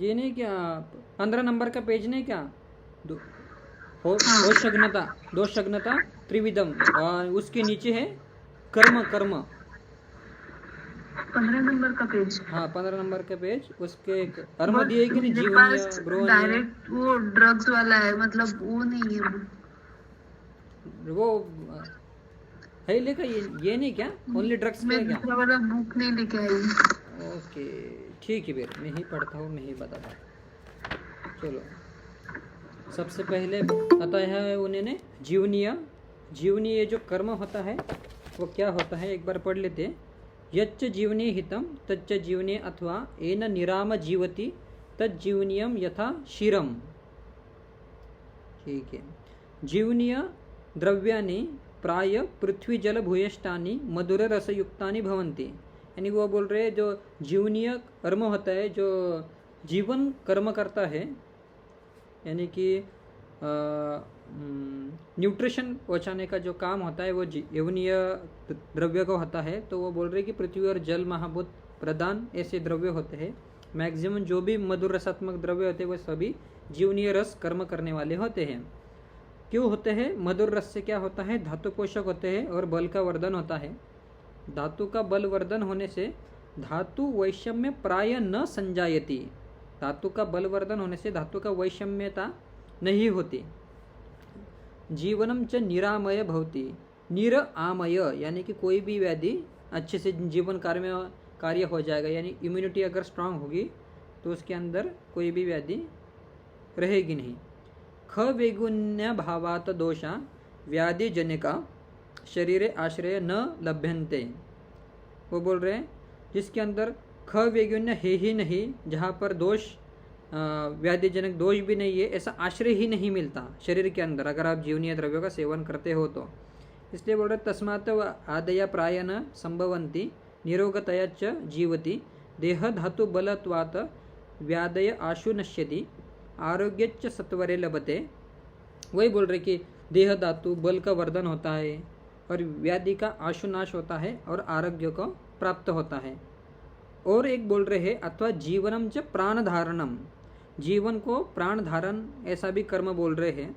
ये नहीं क्या, 15 नंबर का पेज नहीं क्या, हाँ। होशग्नता, दोषग्नता त्रिविधम, उसके नीचे है कर्म, कर्म। 15 नंबर का पेज। हाँ 15 नंबर का पेज, उसके कर्म बट दिए कि नहीं, मेरे जीवनीय, पास ब्रोहनीय। डायरेक्ट वो ड्रग्स वाला है, मतलब वो नहीं है वो है लेकर, ये नहीं क्या, ओनली ड्रग्स का मैं है क्या? दूसरा वाला बुक नहीं लेके आई। ओके ठीक है, फिर मैं ही पढ़ता हूँ, मैं ही बताता हूँ। चलो, सबसे पहले आता है उन्होंने जीवनीय। जीवनीय जो कर्म होता है वो क्या होता है, एक बार पढ़ लेते हैं। यच्च जीवनी हितम तच्च जीवनी अथवा एन निराम जीवति तज्जीवनीयम यथा शिरम। ठीक है। जीवनीय द्रव्यानि प्राय पृथ्वी जल भूयष्टानि मधुर रसयुक्तानि भवन्ति। यानी वो बोल रहे हैं जो जीवनीय कर्म होता है, जो जीवन कर्म करता है, यानी कि न्यूट्रिशन पहुँचाने का जो काम होता है वो यवनीय द्रव्य को होता है। तो वो बोल रहे कि पृथ्वी और जल महाभूत प्रधान ऐसे द्रव्य होते हैं। मैक्सिमम जो भी मधुर रसात्मक द्रव्य होते हैं वो सभी जीवनीय रस कर्म करने वाले होते हैं। क्यों होते हैं? मधुर रस से क्या होता है, धातु पोषक होते हैं और बल का वर्धन होता है। धातु का बल वर्धन होने से धातु वैषम्य प्राय न संजायती। धातु का बल वर्धन होने से धातु का वैषम्यता नहीं होती। जीवनम च निरामय भवती। निर आमय यानी कि कोई भी व्याधि अच्छे से जीवन कार्य हो जाएगा, यानी इम्यूनिटी अगर स्ट्रांग होगी तो उसके अंदर कोई भी व्याधि रहेगी नहीं। ख वेगुन्य भावात दोषा व्याधि जनिका शरीर आश्रय न लभ्यन्ते। वो बोल रहे हैं जिसके अंदर ख वेगुन्य है ही नहीं, जहाँ पर दोष व्याधिजनक दोष भी नहीं है, ऐसा आश्रय ही नहीं मिलता शरीर के अंदर अगर आप जीवनीय द्रव्यों का सेवन करते हो तो। इसलिए बोल रहे तस्मात् आदया प्राय न संभवन्ति निरोगतया च जीवति देह धातु बलत्वात् व्याधय आशु नश्यति आरोग्यच्च सत्वरे लभते। वही बोल रहे कि देह धातु बल का वर्धन होता है और व्याधि का आशुनाश होता है और आरोग्य को प्राप्त होता है। और एक बोल रहे हैं अथवा जीवनम च प्राण धारणम, जीवन को प्राण धारण ऐसा भी कर्म बोल रहे हैं।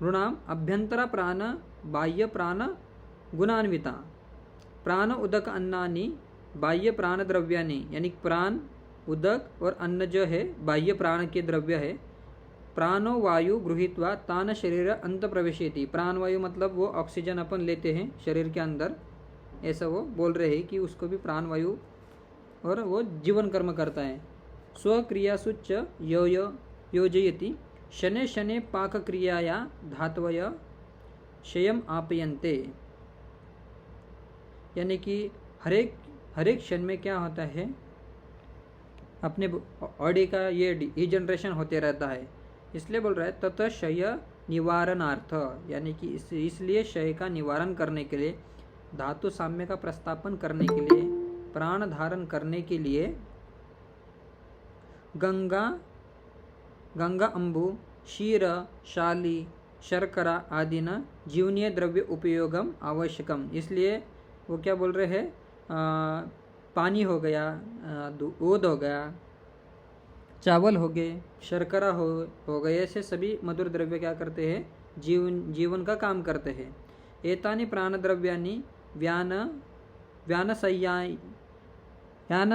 ऋणाम अभ्यंतरा प्राण बाह्य प्राण गुणान्विता प्राण उदक अन्नानि बाह्य प्राण द्रव्यानि, यानी प्राण उदक और अन्न जो है बाह्य प्राण के द्रव्य है। प्राणो वायु गृहीत्वा तान शरीर अंत प्रवेशेति। प्राण वायु मतलब वो ऑक्सीजन अपन लेते हैं शरीर के अंदर, ऐसा वो बोल रहे हैं कि उसको भी प्राण वायु और वो जीवन कर्म करता है। स्वक्रियासुच योजयति शने शने पाक क्रियाया धातवय क्षयम आपयन्ते। यानी कि हरेक क्षण में क्या होता है, अपने बॉडी का ये डिजनरेशन होते रहता है। इसलिए बोल रहा है तत क्षय निवारणार्थ, यानी कि इसलिए क्षय का निवारण करने के लिए, धातु साम्य का प्रस्थापन करने के लिए, प्राण धारण करने के लिए गंगा अंबु क्षीर शाली शर्करा आदि न जीवनीय द्रव्य उपयोगम आवश्यकम। इसलिए वो क्या बोल रहे हैं, पानी हो गया, दूध हो गया, चावल हो गए, शर्करा हो गए, ऐसे सभी मधुर द्रव्य क्या करते हैं, जीवन का काम करते हैं। एतानि प्राण द्रव्यानि व्यान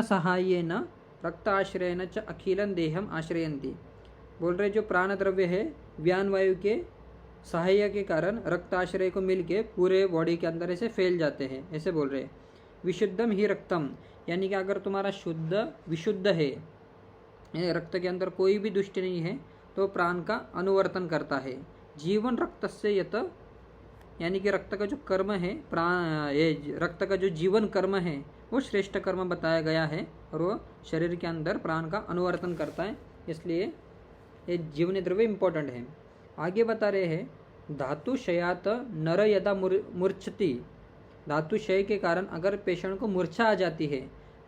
सहायेन रक्ताश्रयन च अखिलं देहम आश्रयन्ति। बोल रहे जो प्राण द्रव्य है व्यान वायु के सहाय्य के कारण रक्ताश्रय को मिलके पूरे बॉडी के अंदर ऐसे फैल जाते हैं, ऐसे बोल रहे। विशुद्धम ही रक्तम, यानी कि अगर तुम्हारा शुद्ध विशुद्ध है, रक्त के अंदर कोई भी दुष्ट नहीं है, तो प्राण का अनुवर्तन करता है। जीवन रक्त से यत, यानी कि रक्त का जो कर्म है, ये रक्त का जो जीवन कर्म है वो श्रेष्ठ कर्म बताया गया है और वो शरीर के अंदर प्राण का अनुवर्तन करता है। इसलिए ये जीवनी द्रव्य इम्पोर्टेंट है। आगे बता रहे हैं धातु क्षयात नर यदा मूर्छति। धातु क्षय के कारण अगर पेशेंट को मूर्छा आ जाती है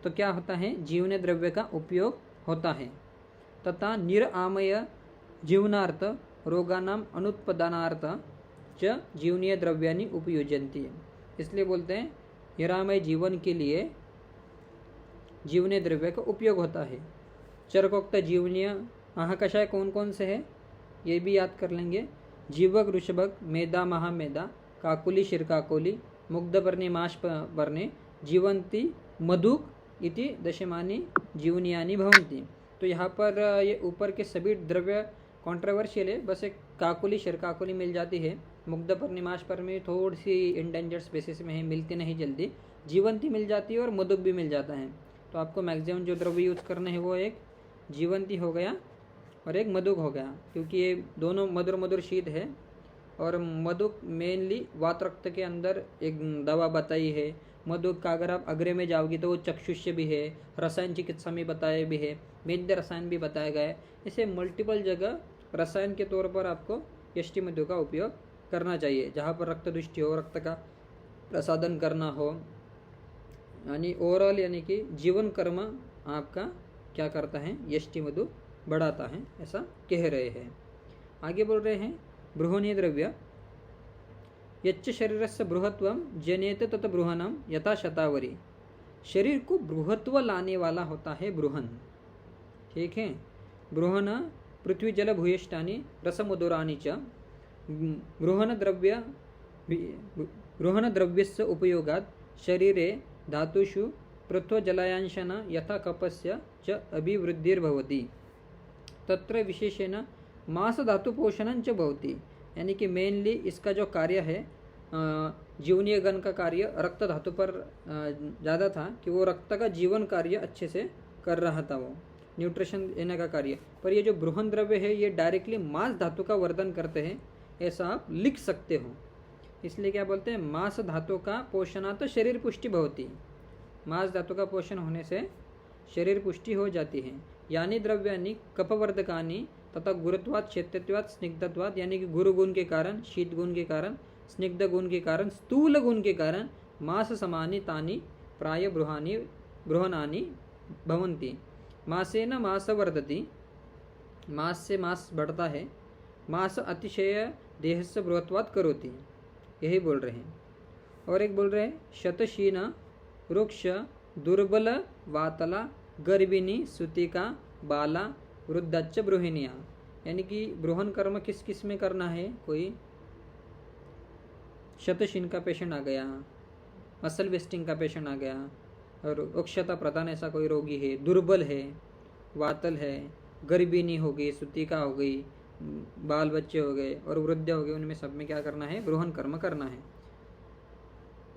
तो क्या होता है, जीवनी द्रव्य का उपयोग होता है। तथा निरामय जीवनार्थ रोगानाम अनुत्पादनार्थ च जीवनीय द्रव्यानि उपयुज्यन्ति। इसलिए बोलते हैं निरामय जीवन के लिए जीवनीय द्रव्य का उपयोग होता है। चरकोक्त जीवनीय महाकषाय कौन कौन से है ये भी याद कर लेंगे। जीवक ऋषभक मेधा महामेधा काकुली शिरकाकुली मुग्धपर्णे माशपर्णे जीवंती मधुक इति दशमानी जीवनियानी भवंती। तो यहाँ पर ये ऊपर के सभी द्रव्य कॉन्ट्रोवर्शियल है, बस एक काकुली शिरकाकुली मिल जाती है। मुग्धपर्णे माशपर्णे थोड़ी सी इंडेंजर्ड स्पेसिस में है, मिलती नहीं जल्दी। जीवंती मिल जाती है और मधुक भी मिल जाता है। तो आपको मैक्सिमम जो द्रव्य यूज करने हैं वो एक जीवंती हो गया और एक मधुक हो गया, क्योंकि ये दोनों मधुर मधुर शीत है। और मधुक मेनली वात रक्त के अंदर एक दवा बताई है। मधुक का अगर आप अग्रे में जाओगी तो वो चक्षुष्य भी है, रसायन चिकित्सा में बताया भी है, वैद्य रसायन भी बताया गया है। इसे मल्टीपल जगह रसायन के तौर पर आपको यष्टि मधु का उपयोग करना चाहिए। जहाँ पर रक्त दुष्टि हो, रक्त का प्रसादन करना हो, यानी ओवरऑल यानी कि जीवन कर्म आपका क्या करता है, यष्टि मधु बढ़ाता है, ऐसा कह रहे हैं। आगे बोल रहे हैं बृहनीय द्रव्य यच्च शरीरस्य बृहत्वम जनेत तत बृहनम यथा शतावरी। शरीर को बृहत्व लाने वाला होता है बृहन। ठीक है, बृहन पृथ्वी जल भूयिष्ठानि रसमधुरानि च बृहन द्रव्यस्य उपयोगात् शरीरे धातुषु पृथ्वजलायांशन यथा कपस्य च अभिवृद्धिर्भवति तत्र विशेषेण मास धातु पोषणं च भवति। यानी कि मेनली इसका जो कार्य है जीवनीय गण का कार्य रक्त धातु पर ज़्यादा था कि वो रक्त का जीवन कार्य अच्छे से कर रहा था, वो न्यूट्रिशन देने का कार्य। पर ये जो बृहन द्रव्य है ये डायरेक्टली मांस धातु का वर्धन करते हैं, ऐसा आप लिख सकते हो। इसलिए क्या बोलते हैं, मांस धातु का पोषणात् शरीर पुष्टि भवति। मांस धातु का पोषण होने से शरीर पुष्टि हो जाती है। यानी द्रव्यानि कपवर्धकानि तथा गुरुत्वात् क्षेत्रत्वात् स्निग्धत्वात्, यानी कि गुरु गुण के कारण, शीत गुण के कारण, स्निग्ध गुण के कारण, स्थूल गुण के कारण मांस समानि तानि प्राय बृहनानि भवन्ति। मासेन मास वर्धति, मास से मास बढ़ता है। मास अतिशय देहस्य बृहत्वात् करोति, यही बोल रहे हैं। और एक बोल रहे हैं शतशीन वृक्ष दुर्बल वातला गर्भिणी सुतिका बाला वृद्धच्च बृहिणिया। यानी कि बृहन कर्म किस किस में करना है, कोई शतशीन का पेशेंट आ गया, मसल वेस्टिंग का पेशेंट आ गया, और अक्षता प्रधान ऐसा कोई रोगी है, दुर्बल है, वातल है, गर्भिणी हो गई, सुतिका हो गई, बाल बच्चे हो गए और वृद्ध हो गए, उनमें सब में क्या करना है, बृहन कर्म करना है।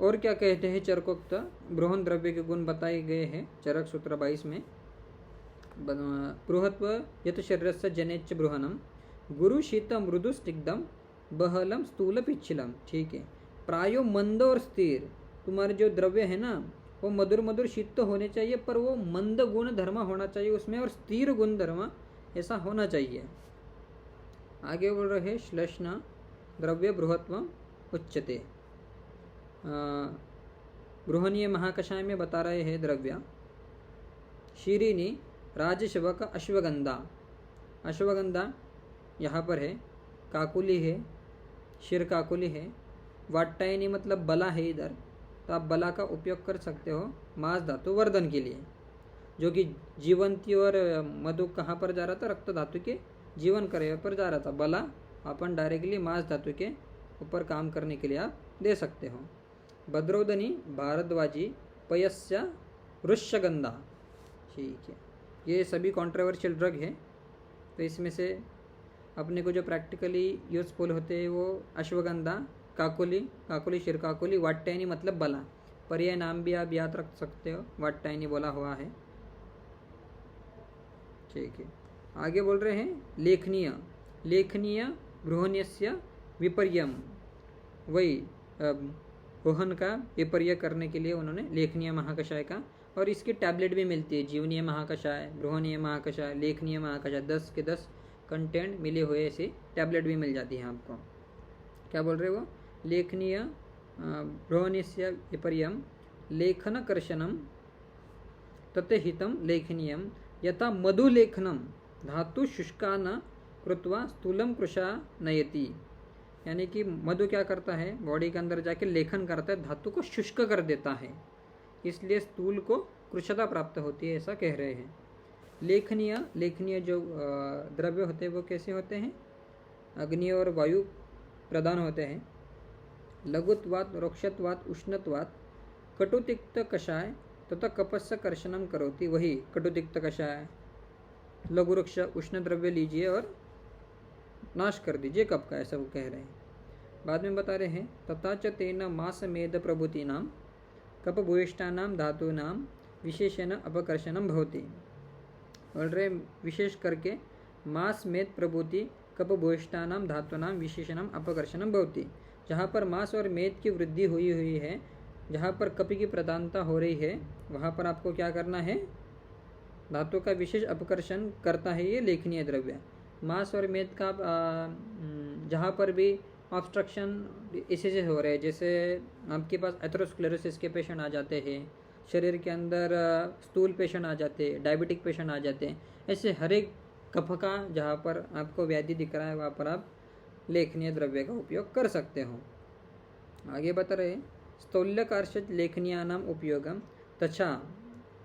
और क्या कहते हैं चरकोक्त बृहन द्रव्य के गुण बताए गए हैं चरक सूत्र 22 में। बृहत्व यत शरीरस्य जनेच्च बृहनम गुरु शीत मृदु स्निग्धम बहलम स्थूल पिच्छलम। ठीक है, प्रायो मंद और स्थिर, तुम्हारे जो द्रव्य है ना वो मधुर मधुर शीत तो होने चाहिए, पर वो मंद गुण धर्म होना चाहिए उसमें, और स्थिर गुण धर्म ऐसा होना चाहिए। आगे बोल रहे श्लेष्ण द्रव्य बृहत्व उच्यते। बृहनीय महाकषाय में बता रहे हैं द्रव्य शीरिनी राजशवक अश्वगंधा। अश्वगंधा यहाँ पर है, काकुली है, शिर काकुली है, वाट्टायनी मतलब बला है इधर, तो आप बला का उपयोग कर सकते हो मांस धातु वर्धन के लिए। जो कि जीवंती और मधु कहाँ पर जा रहा था, रक्त धातु के जीवन कार्य पर जा रहा था। बला अपन डायरेक्टली मांस धातु के ऊपर काम करने के लिए आप दे सकते हो। भद्रोदनी भारद्वाजी पयस्या वृषगंधा। ठीक है, ये सभी कॉन्ट्रोवर्शियल ड्रग है, तो इसमें से अपने को जो प्रैक्टिकली यूजफुल होते हैं वो अश्वगंधा, काकुली, काकुली शिर काकुली, वाट्टायनी मतलब बला, पर्याय नाम भी आप याद रख सकते हो, वाट्टायनी बोला हुआ है। ठीक है, आगे बोल रहे हैं लेखनीय। लेखनीय बृहन्यस्य विपर्यम, वही बृहन का विपर्य करने के लिए उन्होंने लेखनीय महाकषाय का, और इसकी टैबलेट भी मिलती है, जीवनीय महाकषाय, बृहनीय महाकषाय, लेखनीय महाकषाय, 10 के 10 कंटेंट मिले हुए ऐसी टैबलेट भी मिल जाती है आपको। क्या बोल रहे हो, लेखनीय बृहन्यस्य विपर्यम लेखनकर्षणम ततहितम लेखनीयम यथा मधुलेखनम धातु शुष्कान कृत्वा स्थूलम कृशा नयति। यानी कि मधु क्या करता है, बॉडी के अंदर जाके लेखन करता है, धातु को शुष्क कर देता है, इसलिए स्थूल को कृशता प्राप्त होती है, ऐसा कह रहे हैं। लेखनीय जो द्रव्य होते हैं वो कैसे होते हैं? अग्नि और वायु प्रदान होते हैं। लघुत्वात्, रोक्षत्वात्, उष्णत्वात् कटुतिक्त कषाय तथा कपस्य कर्षणम करोति। वही कटुतिक्त कषाय, लघु वृक्ष, उष्ण द्रव्य लीजिए और नाश कर दीजिए कप का, ऐसा वो कह रहे हैं। बाद में बता रहे हैं तथा च तेन मास मेद प्रभूतीनां कप भूयिष्ठानां धातूनां विशेषण अपकर्षणम भवति। बोल रहे विशेष करके मास मेद प्रभूति कप भूयिष्ठानां धातूनां विशेषणम अपकर्षणम भवति। जहाँ पर मास और मेद की वृद्धि हुई है, जहाँ पर कप की प्रधानता हो रही है, वहाँ पर आपको क्या करना है? धातु का विशेष अपकर्षण करता है ये लेखनीय द्रव्य। मास और मेद का जहाँ पर भी ऑब्स्ट्रक्शन इसी से हो रहे हैं, जैसे आपके पास एथेरोस्क्लेरोसिस के पेशेंट आ जाते हैं, शरीर के अंदर स्थूल पेशेंट आ जाते हैं, डायबिटिक पेशेंट आ जाते हैं, ऐसे हर एक कफ का जहाँ पर आपको व्याधि दिख रहा है वहाँ पर आप लेखनीय द्रव्य का उपयोग कर सकते हो। आगे बता रहे स्थौल्यकार्षज लेखनीयानाम उपयोगम तथा।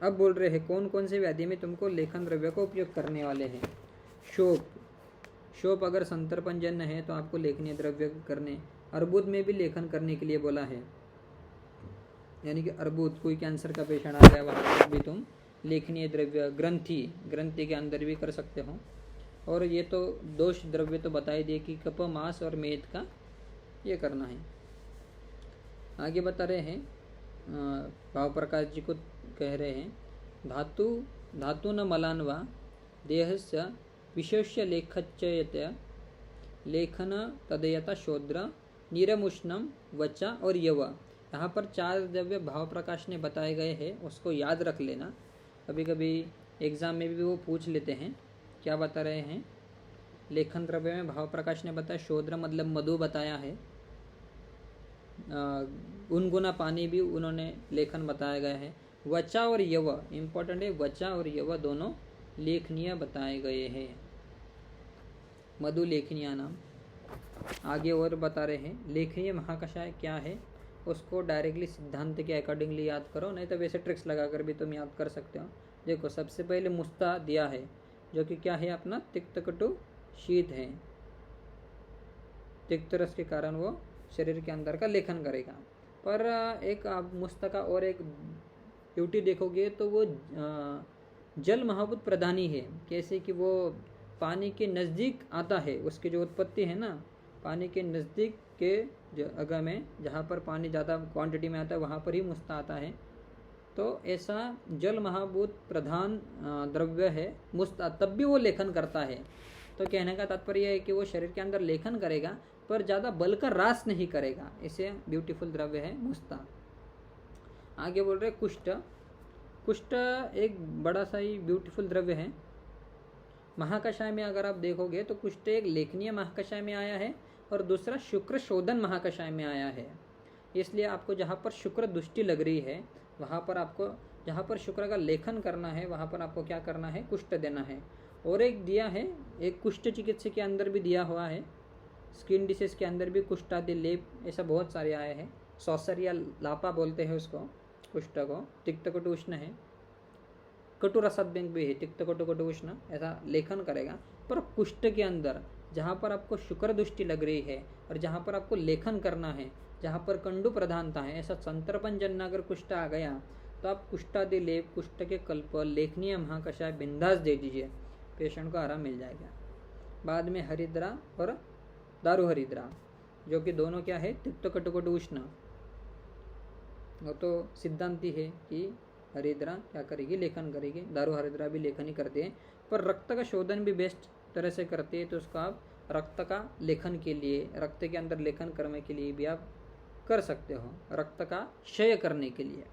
अब बोल रहे हैं कौन कौन से व्याधि में तुमको लेखन द्रव्य का उपयोग करने वाले हैं। शोप अगर संतर्पणजन्य है तो आपको लेखनीय द्रव्य करने। अर्बुद में भी लेखन करने के लिए बोला है, यानी कि अर्बुद, कोई कैंसर का पेशेंट आ गया वहाँ पर भी तुम लेखनीय द्रव्य, ग्रंथि के अंदर भी कर सकते हो। और ये तो दोष द्रव्य तो बताई दिए कि कप, मांस और मेद का ये करना है। आगे बता रहे हैं भाव प्रकाश जी को कह रहे हैं धातु न मलान वा देहस्य विशेष्य लेखच्यय लेखन तदयता शोद्र निरमुष्णम वचा और यव। यहाँ पर 4 द्रव्य भाव प्रकाश ने बताए गए हैं, उसको याद रख लेना। कभी कभी एग्जाम में भी वो पूछ लेते हैं। क्या बता रहे हैं? लेखन द्रव्य में भाव प्रकाश ने बताया शोद्र मतलब मधु बताया है, गुनगुना पानी भी उन्होंने लेखन बताया गया है। वचा और यव इम्पोर्टेंट है, वचा और यव दोनों लेखनीय बताए गए हैं, मधु लेखनीय नाम। आगे और बता रहे हैं लेखनीय महाकषाय क्या है, उसको डायरेक्टली सिद्धांत के अकॉर्डिंगली याद करो, नहीं तो वैसे ट्रिक्स लगाकर भी तुम याद कर सकते हो। देखो सबसे पहले मुस्ता दिया है जो कि क्या है अपना तिक्त कटु शीत है। तिक्त रस के कारण वो शरीर के अंदर का लेखन करेगा। पर एक आप मुस्ता का और एक ब्यूटी देखोगे तो वो जल महाभूत प्रधानी है। कैसे कि वो पानी के नज़दीक आता है, उसकी जो उत्पत्ति है ना, पानी के नज़दीक के जगह में जहाँ पर पानी ज़्यादा क्वांटिटी में आता है वहाँ पर ही मुस्ता आता है। तो ऐसा जल महाभूत प्रधान द्रव्य है मुस्ता, तब भी वो लेखन करता है। तो कहने का तात्पर्य है कि वो शरीर के अंदर लेखन करेगा पर ज़्यादा बल का रास नहीं करेगा, इसे ब्यूटीफुल द्रव्य है मुस्ता। आगे बोल रहे कुष्ठ एक बड़ा सा ही ब्यूटीफुल द्रव्य है। महाकषाय में अगर आप देखोगे तो कुष्ठ एक लेखनीय महाकषाय में आया है और दूसरा शुक्र शोधन महाकषाय में आया है। इसलिए आपको जहाँ पर शुक्र दृष्टि लग रही है वहाँ पर आपको, जहाँ पर शुक्र का लेखन करना है वहाँ पर आपको क्या करना है, कुष्ठ देना है। और एक दिया है, एक कुष्ठ चिकित्सा के अंदर भी दिया हुआ है, स्किन डिसीज के अंदर भी कुष्ठादि लेप ऐसा बहुत सारे आए हैं। सौसर या लापा बोलते हैं उसको, कुष्ठ को। तिक्त कटु उष्ण है, कटु रसात्मक भी है, तिक्त कटु कटु उष्ण, ऐसा लेखन करेगा। पर कुष्ठ के अंदर जहाँ पर आपको शुक्र दृष्टि लग रही है और जहाँ पर आपको लेखन करना है, जहाँ पर कंडु प्रधानता है, ऐसा संतर्पण जन्य अगर कुष्ठ आ गया तो आप कुष्ठादि लेप, कुष्ठ के कल्प, लेखनीय महाकषाय बिंदास दे दीजिए, पेशेंट को आराम मिल जाएगा। बाद में हरिद्रा और दारू हरिद्रा, जो कि दोनों क्या है, तिक्त कटु कटु उष्ण। वो तो सिद्धांति है कि हरिद्रा क्या करेगी, लेखन करेगी। दारू हरिद्रा भी लेखन ही करते हैं, पर रक्त का शोधन भी बेस्ट तरह से करते हैं। तो उसको आप रक्त का लेखन के लिए, रक्त के अंदर लेखन करने के लिए भी आप कर सकते हो, रक्त का क्षय करने के लिए।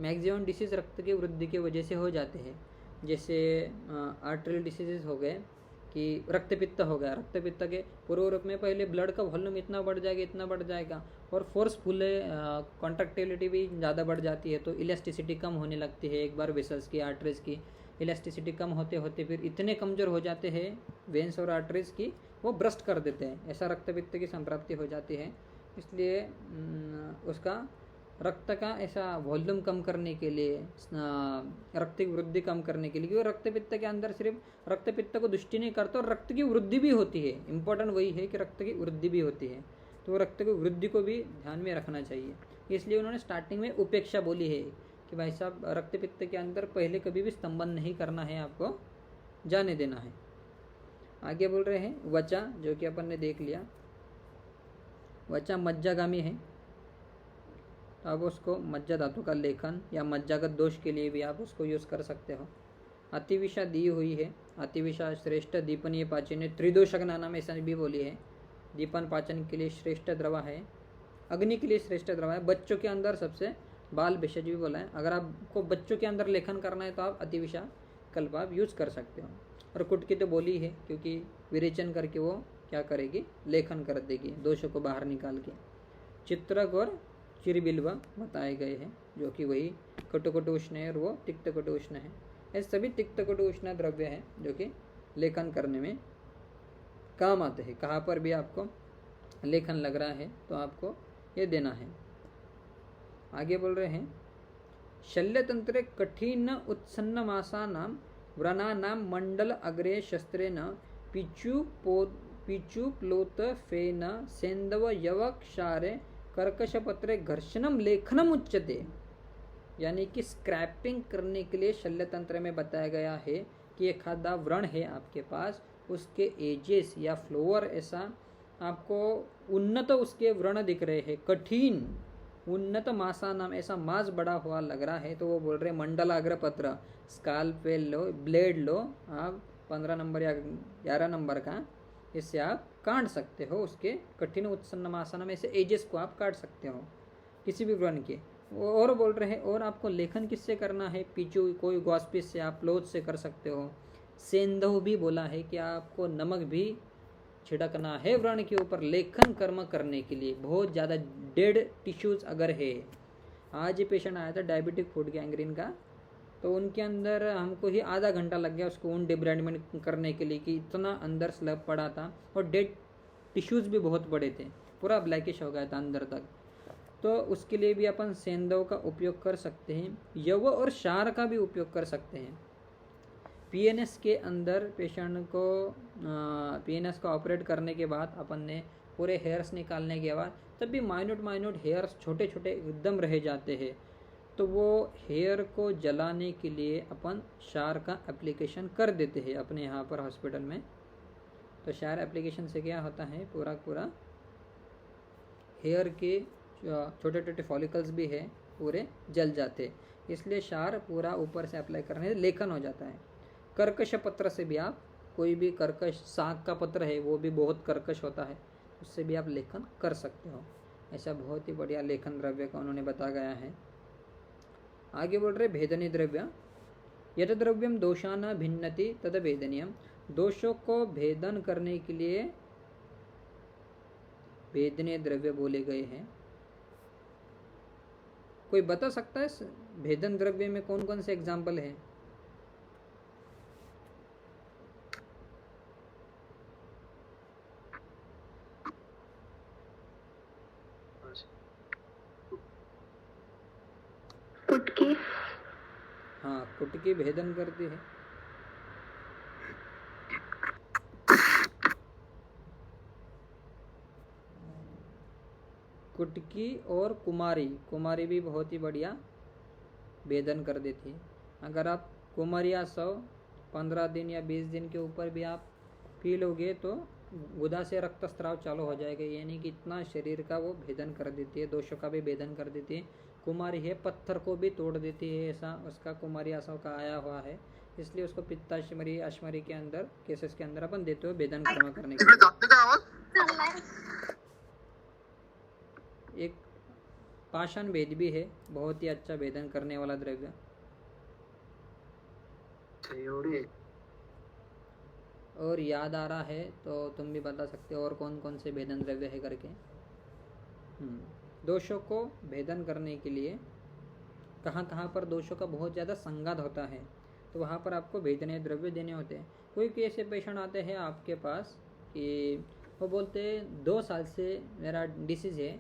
मैक्सिमम डिसीज रक्त की वृद्धि की वजह से हो जाते हैं, जैसे आर्टरियल डिसीजेस हो गए कि रक्तपित्त हो गया। रक्तपित्त के पूर्व रूप में पहले ब्लड का वॉल्यूम इतना बढ़ जाएगा और फोर्सफुल कॉन्ट्रैक्टिलिटी भी ज़्यादा बढ़ जाती है, तो इलास्टिसिटी कम होने लगती है। एक बार वेसल्स की, आर्टरीज की इलास्टिसिटी कम होते होते फिर इतने कमज़ोर हो जाते हैं वेंस और आर्टरीज की, वो ब्रस्ट कर देते हैं। ऐसा रक्तपित्त की संप्राप्ति हो जाती है। इसलिए उसका रक्त का ऐसा वॉल्यूम कम करने के लिए, रक्त की वृद्धि कम करने के लिए, क्योंकि रक्त पित्त के अंदर सिर्फ रक्त पित्त को दुष्टि नहीं करता और रक्त की वृद्धि भी होती है। इंपॉर्टेंट वही है कि रक्त की वृद्धि भी होती है, तो रक्त की वृद्धि को भी ध्यान में रखना चाहिए। इसलिए उन्होंने स्टार्टिंग में उपेक्षा बोली है कि भाई साहब रक्त पित्त के अंदर पहले कभी भी स्तंभन नहीं करना है, आपको जाने देना है। आगे बोल रहे हैं वचा, जो कि अपन ने देख लिया। वचा मज्जागामी है, तो आप उसको मज्जा धातु का लेखन या मज्जागत दोष के लिए भी आप उसको यूज कर सकते हो। अतिविषा दी हुई है, अतिविषा श्रेष्ठ दीपनीय पाचन, त्रिदोषक नाम ऐसा भी बोली है। दीपन पाचन के लिए श्रेष्ठ द्रवा है, अग्नि के लिए श्रेष्ठ द्रवा है। बच्चों के अंदर सबसे बाल भेषज भी बोला है। अगर आपको बच्चों के अंदर लेखन करना है तो आप अतिविषा कल्प आप यूज कर सकते हो। और कुट की तो बोली है, क्योंकि विरेचन करके वो क्या करेगी, लेखन कर देगी दोषों को बाहर निकाल के। चित्रक और चिरबिल्वा बताए गए हैं, जो कि वही कटुकटु उष्ण है और वो तिक्त कटु उष्ण है। ये सभी तिक्त कटु उष्ण द्रव्य हैं जो कि लेखन करने में काम आते हैं। कहाँ पर भी आपको लेखन लग रहा है तो आपको ये देना है। आगे बोल रहे हैं शल्यतंत्रे कठिन उत्सन्न मासानां व्रणानां मंडल अग्रे शस्त्रेण पिचुप्लोत फेन सेंदव यवक्षारे कर्कशपत्रे घर्षणम लेखनम उच्यते। यानी कि स्क्रैपिंग करने के लिए शल्यतंत्र में बताया गया है कि एक आधा व्रण है आपके पास, उसके एजेस या फ्लोअर ऐसा आपको उन्नत उसके व्रण दिख रहे हैं, कठिन उन्नत मासा नाम ऐसा मांस बड़ा हुआ लग रहा है, तो वो बोल रहे मंडलाग्र पत्र, स्कालपेल लो, ब्लेड लो, आप 15 नंबर या 11 नंबर का, इससे आप काट सकते हो उसके कठिन उत्सन्न मासा में से एजेस को आप काट सकते हो किसी भी व्रण के। और बोल रहे हैं और आपको लेखन किससे करना है, पीचू कोई गॉस्पिस से, आप लोथ से कर सकते हो। सेंधव भी बोला है कि आपको नमक भी छिड़कना है व्रण के ऊपर लेखन कर्म करने के लिए। बहुत ज़्यादा डेड टिश्यूज अगर है, आज ही पेशेंट आया था डायबिटिक फूड गैंग्रीन का, तो उनके अंदर हमको ही आधा घंटा लग गया उसको उन डिब्राइडमेंट करने के लिए कि इतना अंदर स्लैब पड़ा था और डेड टिश्यूज भी बहुत बड़े थे, पूरा ब्लैकिश हो गया था अंदर तक। तो उसके लिए भी अपन सेंधव का उपयोग कर सकते हैं, यव और क्षार का भी उपयोग कर सकते हैं। पीएनएस के अंदर पेशेंट को पीएनएस का ऑपरेट करने के बाद अपन ने पूरे हेयर्स निकालने के बाद तब भी माइन्यूट हेयर्स छोटे छोटे एकदम रह जाते हैं, तो वो हेयर को जलाने के लिए अपन क्षार का एप्लीकेशन कर देते हैं अपने यहाँ पर हॉस्पिटल में। तो क्षार एप्लीकेशन से क्या होता है, पूरा हेयर के छोटे छोटे फॉलिकल्स भी है पूरे जल जाते, इसलिए क्षार पूरा ऊपर से अप्लाई करने से लेखन हो जाता है। कर्कश पत्र से भी आप कोई भी कर्कश, साग का पत्र है वो भी बहुत कर्कश होता है, उससे भी आप लेखन कर सकते हो। ऐसा बहुत ही बढ़िया लेखन द्रव्य का उन्होंने बताया गया है। आगे बोल रहे भेदनी द्रव्य, यद द्रव्यम दोषान भिन्नति तद भेदनीयम। दोषों को भेदन करने के लिए भेदनीय द्रव्य बोले गए हैं। कोई बता सकता है भेदन द्रव्य में कौन कौन से एग्जाम्पल है? कुटकी, हाँ, कुटकी भेदन करती है। कुटकी और कुमारी भी बहुत ही बढ़िया भेदन कर देती है। अगर आप कुमारिया 15 दिन या 20 दिन के ऊपर भी आप पी लोगे तो गुदा से रक्तस्राव चालू हो जाएगा, यानी कि इतना शरीर का वो भेदन कर देती है, दोषों का भी भेदन कर देती है। कुमारी है, पत्थर को भी तोड़ देती है, ऐसा उसका कुमारी आसव का आया हुआ है, इसलिए उसको पित्ताश्मरी अश्मरी के अंदर केसेस के अंदर अपन देते हो भेदन कर्म करने के लिए। एक पाषाण भेद भी है, बहुत ही अच्छा भेदन करने वाला द्रव्य। और याद आ रहा है तो तुम भी बता सकते हो और कौन कौन से भेदन द्रव्य है करके। दोषों को भेदन करने के लिए कहाँ कहाँ पर दोषों का बहुत ज़्यादा संघात होता है तो वहाँ पर आपको भेदनीय द्रव्य देने होते हैं। कोई ऐसे पेशेंट आते हैं आपके पास कि वो बोलते हैं 2 साल से मेरा डिसीज़ है,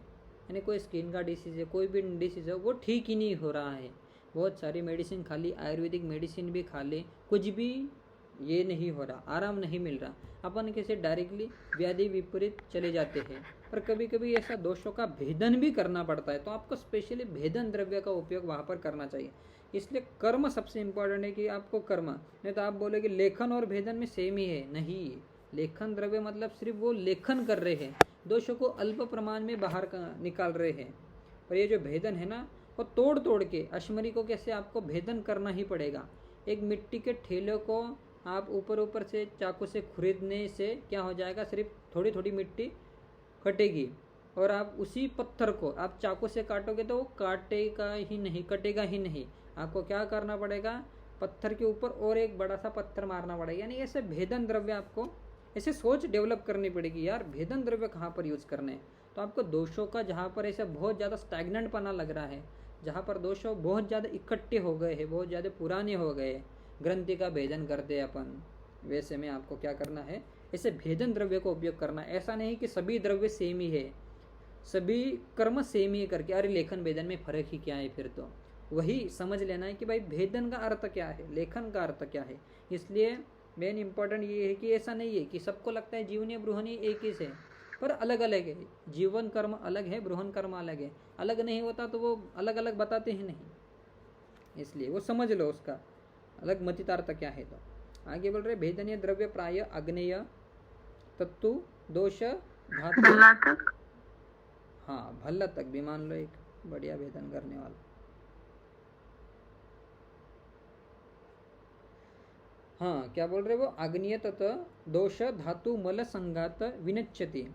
यानी कोई स्किन का डिसीज़ है, कोई भी डिसीज़ है, वो ठीक ही नहीं हो रहा है। बहुत सारी मेडिसिन खा ली, आयुर्वेदिक मेडिसिन भी खा ली, कुछ भी ये नहीं हो रहा, आराम नहीं मिल रहा, अपन कैसे डायरेक्टली व्याधि विपरीत चले जाते हैं। पर कभी कभी ऐसा दोषों का भेदन भी करना पड़ता है, तो आपको स्पेशली भेदन द्रव्य का उपयोग वहाँ पर करना चाहिए। इसलिए कर्म सबसे इम्पोर्टेंट है कि आपको कर्म, नहीं तो आप बोले कि लेखन और भेदन में सेम ही है, नहीं। लेखन द्रव्य मतलब सिर्फ वो लेखन कर रहे हैं, दोषों को अल्प प्रमाण में बाहर निकाल रहे हैं। और ये जो भेदन है ना, वो तोड़ तोड़ के अश्मरी को कैसे आपको भेदन करना ही पड़ेगा। एक मिट्टी के ठेले को आप ऊपर से चाकू से खुरीदने से क्या हो जाएगा, सिर्फ थोड़ी थोड़ी मिट्टी कटेगी, और आप उसी पत्थर को आप चाकू से काटोगे तो वो काटेगा ही नहीं, कटेगा ही नहीं। आपको क्या करना पड़ेगा, पत्थर के ऊपर और एक बड़ा सा पत्थर मारना पड़ेगा। यानी ऐसे भेदन द्रव्य आपको ऐसे सोच डेवलप करनी पड़ेगी, यार भेदन द्रव्य कहाँ पर यूज करने हैं। तो आपको दोषों का जहाँ पर ऐसे बहुत ज़्यादा स्टैग्नेंट पना लग रहा है, जहाँ पर दोषों बहुत ज़्यादा इकट्ठे हो गए हैं, बहुत ज़्यादा पुराने हो गए, ग्रंथि का भेदन करते अपन, वैसे में आपको क्या करना है, ऐसे भेदन द्रव्य को उपयोग करना। ऐसा नहीं कि सभी द्रव्य सेम ही है, सभी कर्म सेम ही करके, अरे लेखन भेदन में फर्क ही क्या है, फिर तो वही समझ लेना है कि भाई भेदन का अर्थ क्या है, लेखन का अर्थ क्या है। इसलिए मेन इंपॉर्टेंट ये है कि ऐसा नहीं है कि सबको लगता है जीवनी बृहणी एक ही है, पर अलग अलग है। जीवन कर्म अलग है, बृहन कर्म अलग है। अलग नहीं होता तो वो अलग अलग बताते हैं नहीं, इसलिए वो समझ लो उसका अलग मतितार्थ क्या है। तो आगे बोल रहे भेदनीय द्रव्य प्राय अग्नेय तत्तु दोष धातु, भल्ला तक। हाँ भल्ला तक भी मान लो एक बढ़िया भेदन करने वाला। हाँ क्या बोल रहे वो, अग्निय तथा दोष धातु मल संघात विनच्यति।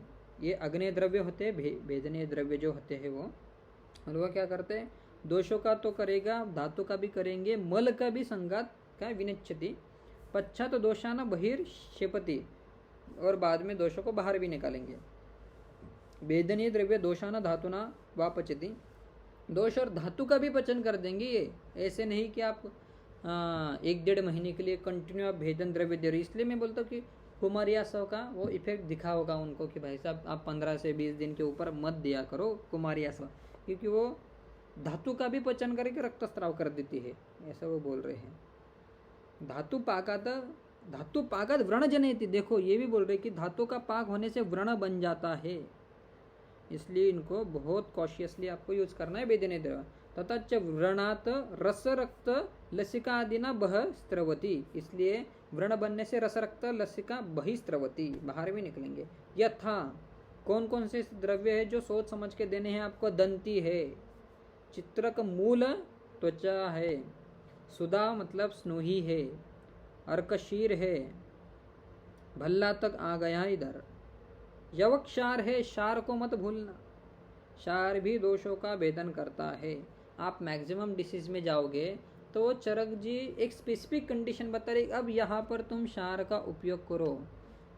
ये अग्नेय द्रव्य होते हैं, भेदनीय द्रव्य जो होते हैं वो, और वो क्या करते हैं, दोषों का तो करेगा, धातु का भी करेंगे, मल का भी संघात का विनच्यति। पश्चात दोषान बहिर्क्षेपति, और बाद में दोषों को बाहर भी निकालेंगे। भेदनीय द्रव्य दोषाना धातुना वापचति, दोष और धातु का भी पचन कर देंगे ये। ऐसे नहीं कि आप 1-1.5 महीने के लिए कंटिन्यू आप भेदन द्रव्य दे रहे। इसलिए मैं बोलता हूँ कि कुमारियासव का वो इफेक्ट दिखा होगा उनको कि भाई साहब आप 15 से 20 दिन के ऊपर मत दिया करो कुमारियासव, क्योंकि वो धातु का भी पचन करके रक्तस्राव कर देती है, ऐसा वो बोल रहे हैं। धातु पाकात व्रण जनयति, देखो ये भी बोल रहे कि धातु का पाक होने से व्रण बन जाता है, इसलिए इनको बहुत कॉशियसली आपको यूज करना है भेदनीय द्रव्य। तथा च व्रणात रस रक्त लसिका आदि न बह स्त्रवती, इसलिए व्रण बनने से रस रक्त लसिका बहिस्त्रवती, बाहर भी निकलेंगे। यथा कौन कौन से द्रव्य है जो सोच समझ के देने हैं आपको, दंती है, चित्रक मूल त्वचा है, सुधा मतलब स्नोही है, अर्कशीर है, भल्ला तक आ गया इधर, यवक क्षार है, क्षार को मत भूलना, क्षार भी दोषों का भेदन करता है। आप मैक्सिमम डिसीज में जाओगे तो चरक जी एक स्पेसिफिक कंडीशन बता रहे, अब यहाँ पर तुम क्षार का उपयोग करो।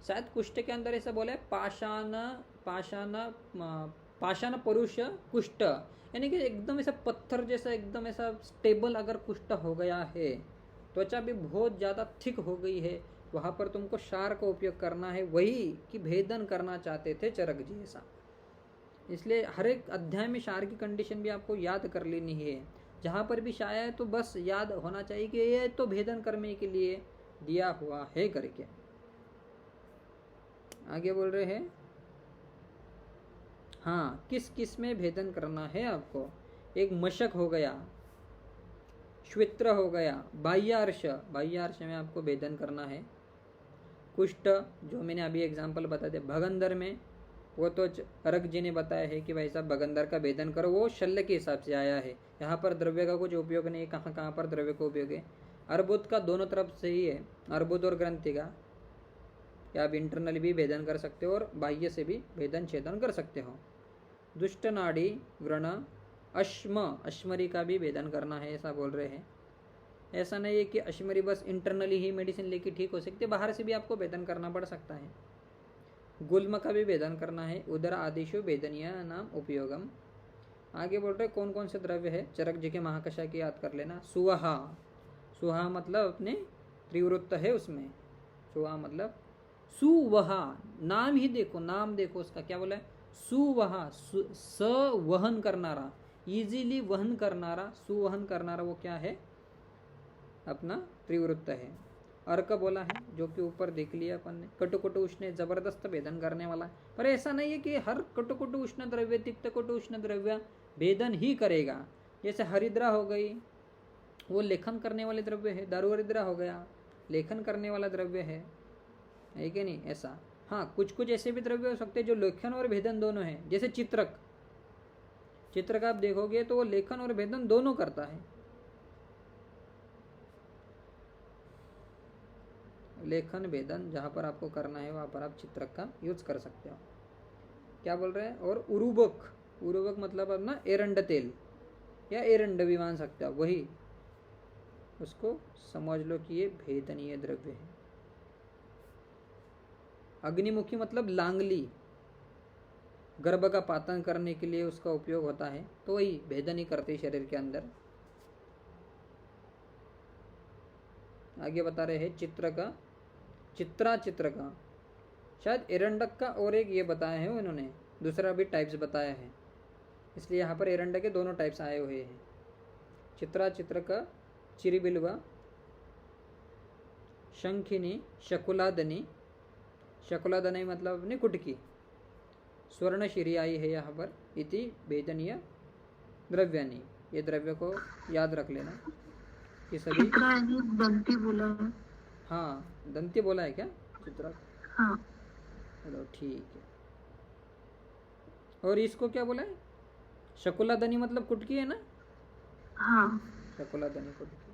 शायद कुष्ठ के अंदर ऐसा बोला है, पाषाण परुष कुष्ठ, यानी कि एकदम ऐसा पत्थर जैसा एकदम ऐसा स्टेबल अगर कुष्ठ हो गया है, त्वचा भी बहुत ज़्यादा थिक हो गई है, वहाँ पर तुमको क्षार का उपयोग करना है। वही कि भेदन करना चाहते थे चरक जी ऐसा। इसलिए हर एक अध्याय में क्षार की कंडीशन भी आपको याद कर लेनी है। जहाँ पर भी क्षार है तो बस याद होना चाहिए कि ये तो भेदन करने के लिए दिया हुआ है करके। आगे बोल रहे हैं, हाँ किस किस में भेदन करना है आपको। एक मशक हो गया, श्वित्र हो गया, बाह्यार्श में आपको भेदन करना है। कुष्ठ जो मैंने अभी एग्जांपल बता दिया, भगंदर में वो तो अरग जी ने बताया है कि भाई साहब भगंदर का भेदन करो, वो शल्य के हिसाब से आया है, यहाँ पर द्रव्य का कुछ उपयोग नहीं है। कहाँ कहाँ पर द्रव्य का उपयोग है, अर्बुद का दोनों तरफ से ही है, अर्बुद और ग्रंथि का, या आप इंटरनली भी भेदन कर सकते हो और बाह्य से भी भेदन छेदन कर सकते हो। दुष्ट नाड़ी व्रण अश्मरी का भी भेदन करना है, ऐसा बोल रहे हैं। ऐसा नहीं है कि अश्मरी बस इंटरनली ही मेडिसिन लेके ठीक हो सकती है, बाहर से भी आपको भेदन करना पड़ सकता है। गुल्म का भी भेदन करना है। उदर आदिशु भेदनीय नाम उपयोगम। आगे बोल रहे कौन कौन से द्रव्य है, चरक जी के महाकषाय की याद कर लेना। सुहा, सुहा मतलब अपने त्रिवृत्त है उसमें, सुहा मतलब सुवहा, नाम ही देखो, नाम देखो उसका क्या बोला है, सुवहा सवहन करनारा, इजीली वहन करनारा, सुवहन करनारा वो क्या है? अपना त्रिवृत्त है। अर्क बोला है जो कि ऊपर देख लिया अपन ने। कटुकटु उष्ण जबरदस्त भेदन करने वाला है, पर ऐसा नहीं है कि हर कटुकटु उष्ण द्रव्य तिक्त कटु उष्ण द्रव्य भेदन ही करेगा। जैसे हरिद्रा हो गई, वो लेखन करने वाले द्रव्य है। दारू हरिद्रा हो गया, लेखन करने वाला द्रव्य है कि नहीं? ऐसा हाँ, कुछ कुछ ऐसे भी द्रव्य हो सकते हैं जो लेखन और भेदन दोनों है। जैसे चित्रक, चित्रक आप देखोगे तो वो लेखन और भेदन दोनों करता है। लेखन भेदन जहां पर आपको करना है वहां पर आप चित्रक का यूज कर सकते हो। क्या बोल रहे हैं? और उरुबक, उरुबक मतलब अपना एरंड तेल या एरंड भी मान सकते हो, वही उसको समझ लो कि ये भेदनीय द्रव्य है। अग्निमुखी मतलब लांगली, गर्भ का पातन करने के लिए उसका उपयोग होता है, तो वही भेदन ही करते शरीर के अंदर। आगे बता रहे हैं चित्र का, चित्र का, शायद एरंडक का और एक ये बताया है उन्होंने, दूसरा भी टाइप्स बताया है, इसलिए यहाँ पर एरंडक के दोनों टाइप्स आए हुए हैं। चित्र का, चिरिबिलवा, शंखिनी, शकुलादनी, शकुलादनी मतलब अपनी कुटकी, स्वर्ण शिरी आई है यहाँ पर, इति भेदनीय द्रव्यानी। ये द्रव्य को याद रख लेना कि सभी। दंती बोला है। हाँ, दंती बोला है क्या? चित्र, हाँ। चलो ठीक है। और इसको क्या बोला है? शकुलादनी मतलब कुटकी है ना? हाँ, शकुलादनी कुटकी।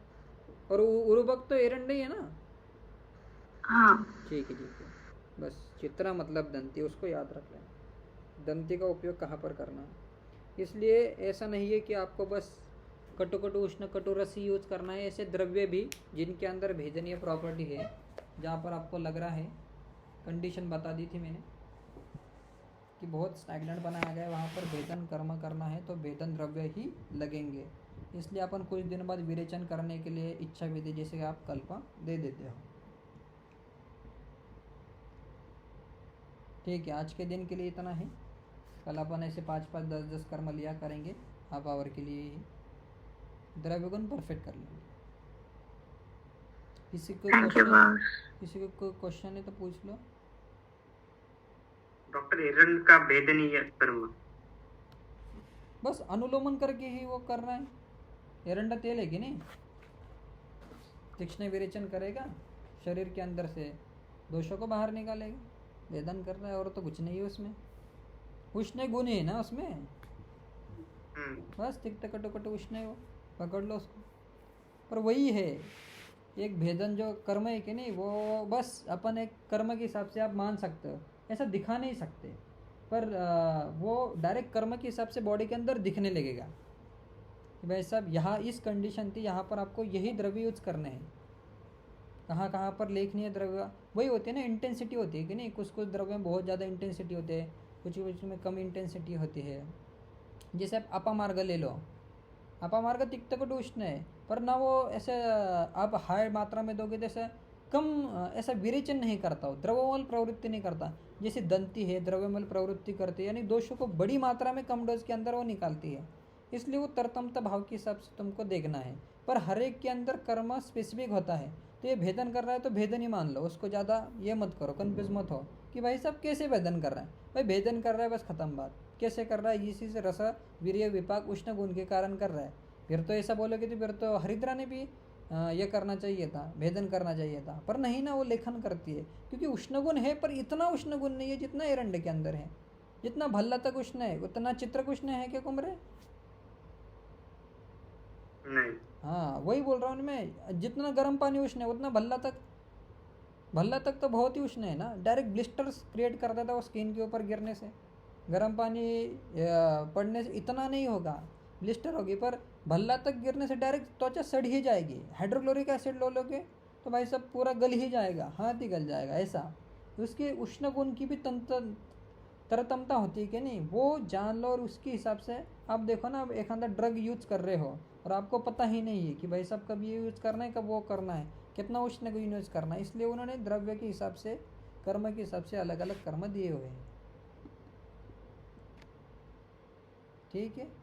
और उरुबक तो एरंड ही है ना? हाँ। ठीक है ठीक है, बस चित्रा मतलब दंती, उसको याद रख लेना। दंती का उपयोग कहाँ पर करना है। इसलिए ऐसा नहीं है कि आपको बस कटु उष्ण कटुरस ही यूज करना है। ऐसे द्रव्य भी जिनके अंदर भेदनीय प्रॉपर्टी है, जहाँ पर आपको लग रहा है, कंडीशन बता दी थी मैंने कि बहुत स्टैग्नेंट बनाया गया है, वहाँ पर भेदन कर्म करना है तो भेदन द्रव्य ही लगेंगे। इसलिए अपन कुछ दिन बाद विरेचन करने के लिए इच्छा विधि जैसे कि आप कल्प दे देते हो। ठीक है, आज के दिन के लिए इतना ही। कल अपन ऐसे 5-5, 10-10 कर्म लिया करेंगे हाफ आवर के लिए ही, द्रव्य गुण परफेक्ट कर लेंगे। किसी को कोई क्वेश्चन है तो पूछ लो। डॉक्टर, एरंड का भेदनीय कर्म बस अनुलोमन करके ही वो कर रहा है। एरंडा तेल है कि नहीं, तीक्ष्ण विरेचन करेगा, शरीर के अंदर से दोषों को बाहर निकालेगा, वेदन कर रहा है, और तो कुछ नहीं है उसमें। उष्ण गुण है ना उसमें, बस तिक्त कटु उष्ण है, वो पकड़ लो उसको। पर वही है, एक भेदन जो कर्म है कि नहीं, वो बस अपन एक कर्म के हिसाब से आप मान सकते हो, ऐसा दिखा नहीं सकते, पर वो डायरेक्ट कर्म के हिसाब से बॉडी के अंदर दिखने लगेगा कि भाई साहब यहाँ इस कंडीशन थी, यहाँ पर आपको यही द्रव्य यूज करने हैं। कहाँ कहाँ पर लेखनीय द्रव्य वही होते हैं ना, इंटेंसिटी होती है कि नहीं, कुछ कुछ द्रव्य में बहुत ज़्यादा इंटेंसिटी होते हैं, कुछ कुछ में कम इंटेंसिटी होती है। जैसे आप अपामार्ग ले लो, अपामार्ग तिक्त कटु उष्ण है, पर ना वो ऐसे आप हाई मात्रा में दोगे जैसे कम ऐसा विरेचन नहीं करता हो, द्रव्यमल प्रवृत्ति नहीं करता। जैसे दंती है द्रव्यमल प्रवृत्ति करती है, यानी दोषों को बड़ी मात्रा में कम डोज के अंदर वो निकालती है, इसलिए वो तरतमता भाव के हिसाब से तुमको देखना है। पर हर एक के अंदर कर्म स्पेसिफिक होता है, तो ये भेदन कर रहा है तो भेदन ही मान लो उसको, ज़्यादा ये मत करो, कन्फ्यूज मत हो कि भाई साहब कैसे भेदन कर रहा है। भाई भेदन कर रहा है, बस खत्म बात। कैसे कर रहा है? इसी से रस वीर्य विपाक उष्ण गुण के कारण कर रहा है। फिर तो ऐसा बोलोगे तो फिर तो हरिद्रा ने भी ये करना चाहिए था, भेदन करना चाहिए था, पर नहीं ना, वो लेखन करती है क्योंकि उष्ण गुण है, पर इतना उष्ण गुण नहीं है जितना एरंड के अंदर है। जितना भल्ला तक उष्ण है उतना चित्रक उष्ण है क्या कुमरे? नहीं। हाँ, वही बोल रहा हूँ मैं, जितना गर्म पानी उष्ण है उतना भल्ला तक तो बहुत ही उष्ण है ना। डायरेक्ट ब्लिस्टर्स क्रिएट कर देता है वो स्किन के ऊपर गिरने से। गर्म पानी पड़ने से इतना नहीं होगा, ब्लिस्टर होगी, पर भल्ला तक गिरने से डायरेक्ट त्वचा सड़ ही जाएगी। हाइड्रोक्लोरिक एसिड लो लोगे तो भाई सब पूरा गल ही जाएगा, हाथ ही गल जाएगा ऐसा। उसके उष्ण गुण की भी तरतमता होती है कि नहीं, वो जान लो। और उसके हिसाब से आप देखो ना, अब एक अंदर ड्रग यूज कर रहे हो और आपको पता ही नहीं है कि भाई साहब कब ये यूज करना है, कब वो करना है, कितना उष्ण को यूज करना है, इसलिए उन्होंने द्रव्य के हिसाब से, कर्म के हिसाब से अलग अलग कर्म दिए हुए हैं। ठीक है।